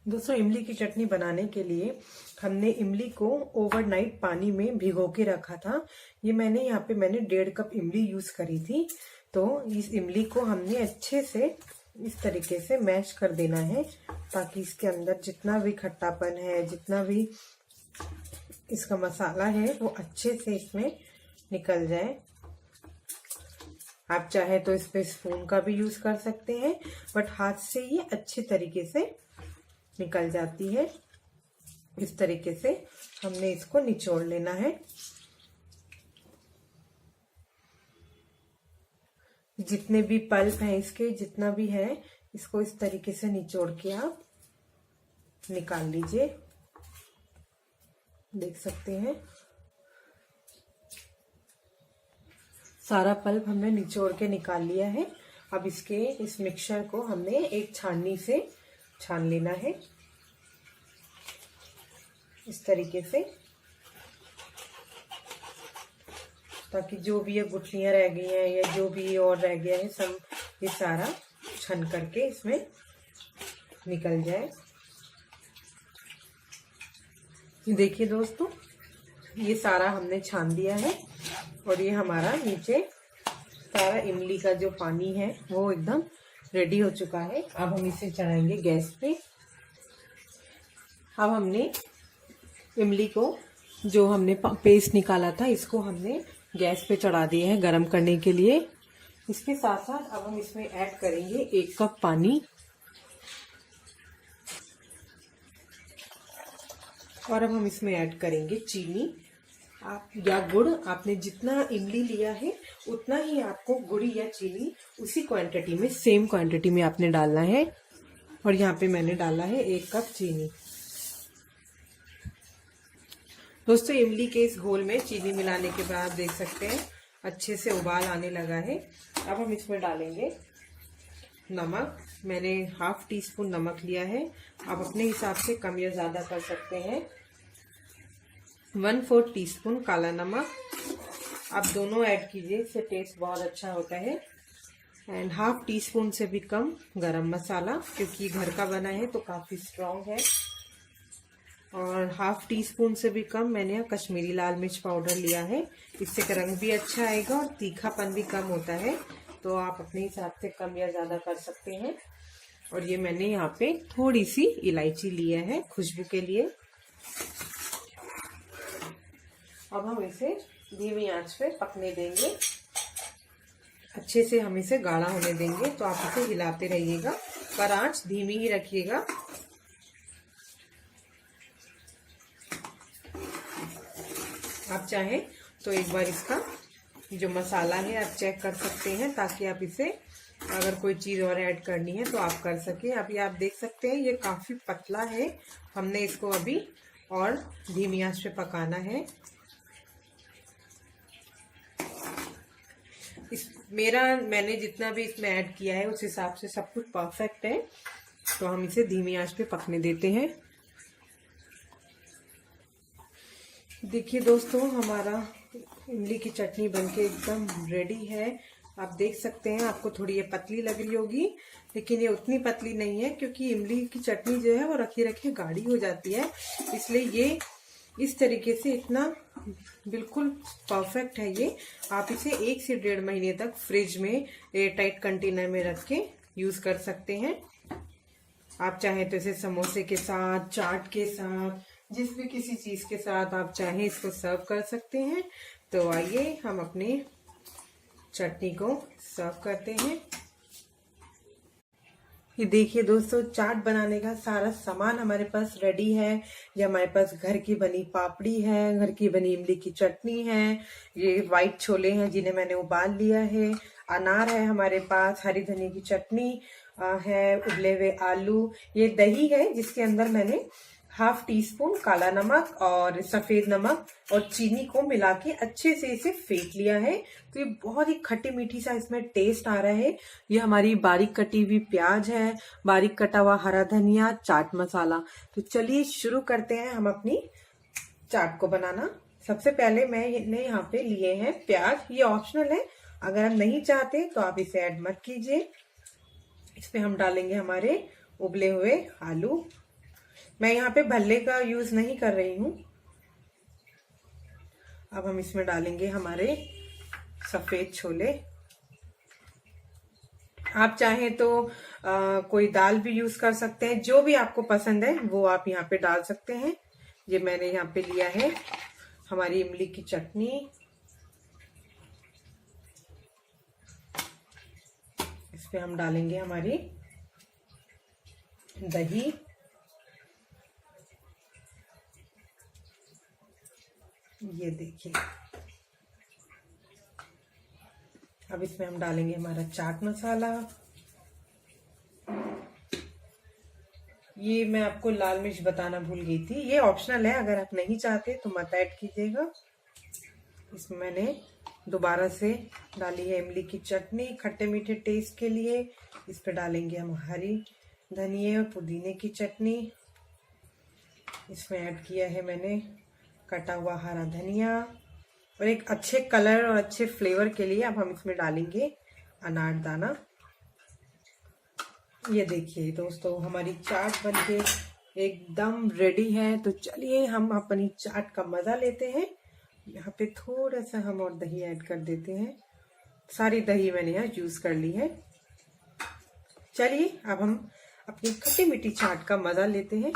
दोस्तों, इमली की चटनी बनाने के लिए हमने इमली को ओवरनाइट पानी में भिगो के रखा था। ये मैंने यहाँ पे 1.5 कप इमली यूज करी थी। तो इस इमली को हमने अच्छे से इस तरीके से मैश कर देना है, ताकि इसके अंदर जितना भी खट्टापन है, जितना भी इसका मसाला है, वो अच्छे से इसमें निकल जाए। आप चाहे तो इस पे स्पून का भी यूज कर सकते हैं, बट हाथ से ये अच्छे तरीके से निकल जाती है। इस तरीके से हमने इसको निचोड़ लेना है। जितने भी पल्प हैं इसके, जितना भी है, इसको इस तरीके से निचोड़ के आप निकाल लीजिए। देख सकते हैं सारा पल्प हमने निचोड़ के निकाल लिया है। अब इस मिक्सचर को हमने एक छाननी से छान लेना है, इस तरीके से, ताकि जो भी ये गुठलियां रह गई हैं या जो भी और रह गया है, सब ये सारा छन करके इसमें निकल जाए। देखिए दोस्तों, ये सारा हमने छान दिया है और ये हमारा नीचे सारा इमली का जो पानी है वो एकदम रेडी हो चुका है। अब हम इसे चढ़ाएंगे गैस पे। अब हमने इमली को, जो हमने पेस्ट निकाला था, इसको हमने गैस पे चढ़ा दिया है गरम करने के लिए। इसके साथ साथ अब हम इसमें ऐड करेंगे 1 कप पानी और अब हम इसमें ऐड करेंगे चीनी आप या गुड़। आपने जितना इमली लिया है उतना ही आपको गुड़ या चीनी उसी क्वांटिटी में, सेम क्वांटिटी में आपने डालना है। और यहाँ पे मैंने डाला है 1 कप चीनी। दोस्तों, इमली के इस घोल में चीनी मिलाने के बाद देख सकते हैं अच्छे से उबाल आने लगा है। अब हम इसमें डालेंगे नमक। मैंने ½ टीस्पून नमक लिया है। आप अपने हिसाब से कम या ज़्यादा कर सकते हैं। 1/4 टीस्पून काला नमक। आप दोनों ऐड कीजिए, इससे टेस्ट बहुत अच्छा होता है। एंड ½ टीस्पून से भी कम गरम मसाला, क्योंकि घर का बना है तो काफ़ी स्ट्रॉन्ग है। और ½ टीस्पून से भी कम मैंने यहाँ कश्मीरी लाल मिर्च पाउडर लिया है। इससे रंग भी अच्छा आएगा और तीखापन भी कम होता है। तो आप अपने हिसाब से कम या ज़्यादा कर सकते हैं। और ये मैंने यहाँ पे थोड़ी सी इलायची लिया है खुशबू के लिए। अब हम इसे धीमी आंच पे पकने देंगे। अच्छे से हम इसे गाढ़ा होने देंगे। तो आप इसे हिलाते रहिएगा, पर आंच धीमी ही रखिएगा। आप चाहें तो एक बार इसका जो मसाला है आप चेक कर सकते हैं, ताकि आप इसे, अगर कोई चीज़ और ऐड करनी है तो आप कर सकें। अभी आप देख सकते हैं ये काफ़ी पतला है। हमने इसको अभी और धीमी आंच पे पकाना है। मैंने जितना भी इसमें ऐड किया है उस हिसाब से सब कुछ परफेक्ट है। तो हम इसे धीमी आंच पे पकने देते हैं। देखिए दोस्तों, हमारा इमली की चटनी बनके एकदम रेडी है। आप देख सकते हैं, आपको थोड़ी ये पतली लग रही होगी, लेकिन ये उतनी पतली नहीं है, क्योंकि इमली की चटनी जो है वो रखे रखे गाढ़ी हो जाती है। इसलिए ये इस तरीके से इतना बिल्कुल परफेक्ट है। ये आप इसे 1 से 1.5 महीने तक फ्रिज में एयरटाइट कंटेनर में रख के यूज कर सकते हैं। आप चाहें तो इसे समोसे के साथ, चाट के साथ, जिस भी किसी चीज के साथ आप चाहें इसको सर्व कर सकते हैं। तो आइए हम अपने चटनी को सर्व करते हैं। ये देखिए दोस्तों, चाट बनाने का सारा सामान हमारे पास रेडी है। ये हमारे पास घर की बनी पापड़ी है, घर की बनी इमली की चटनी है, ये व्हाइट छोले हैं जिन्हें मैंने उबाल लिया है, अनार है हमारे पास, हरी धनिया की चटनी है, उबले हुए आलू, ये दही है जिसके अंदर मैंने ½ टीस्पून काला नमक और सफेद नमक और चीनी को मिला के अच्छे से इसे फेंट लिया है। तो ये बहुत ही खट्टी मीठी सा इसमें टेस्ट आ रहा है। ये हमारी बारीक कटी हुई प्याज है, बारीक कटा हुआ हरा धनिया, चाट मसाला। तो चलिए शुरू करते हैं हम अपनी चाट को बनाना। सबसे पहले मैंने यहाँ पे लिए हैं प्याज। ये ऑप्शनल है, अगर आप नहीं चाहते तो आप इसे ऐड मत कीजिए। इसमें हम डालेंगे हमारे उबले हुए आलू। मैं यहाँ पे भल्ले का यूज नहीं कर रही हूँ। अब हम इसमें डालेंगे हमारे सफेद छोले। आप चाहें तो कोई दाल भी यूज कर सकते हैं, जो भी आपको पसंद है वो आप यहाँ पे डाल सकते हैं। ये मैंने यहाँ पे लिया है हमारी इमली की चटनी। इस पे हम डालेंगे हमारी दही। ये देखिए, अब इसमें हम डालेंगे हमारा चाट मसाला। ये मैं आपको लाल मिर्च बताना भूल गई थी, ये ऑप्शनल है, अगर आप नहीं चाहते तो मत ऐड कीजिएगा। इसमें मैंने दोबारा से डाली है इमली की चटनी खट्टे मीठे टेस्ट के लिए। इस पे डालेंगे हम हरी धनिया और पुदीने की चटनी। इसमें ऐड किया है मैंने कटा हुआ हरा धनिया, और एक अच्छे कलर और अच्छे फ्लेवर के लिए अब हम इसमें डालेंगे अनारदाना। ये देखिए दोस्तों, हमारी चाट बनके एकदम रेडी है। तो चलिए हम अपनी चाट का मजा लेते हैं। यहाँ पे थोड़ा सा हम और दही ऐड कर देते हैं। सारी दही मैंने यहाँ यूज कर ली है। चलिए अब हम अपनी खट्टी मीठी चाट का मजा लेते हैं।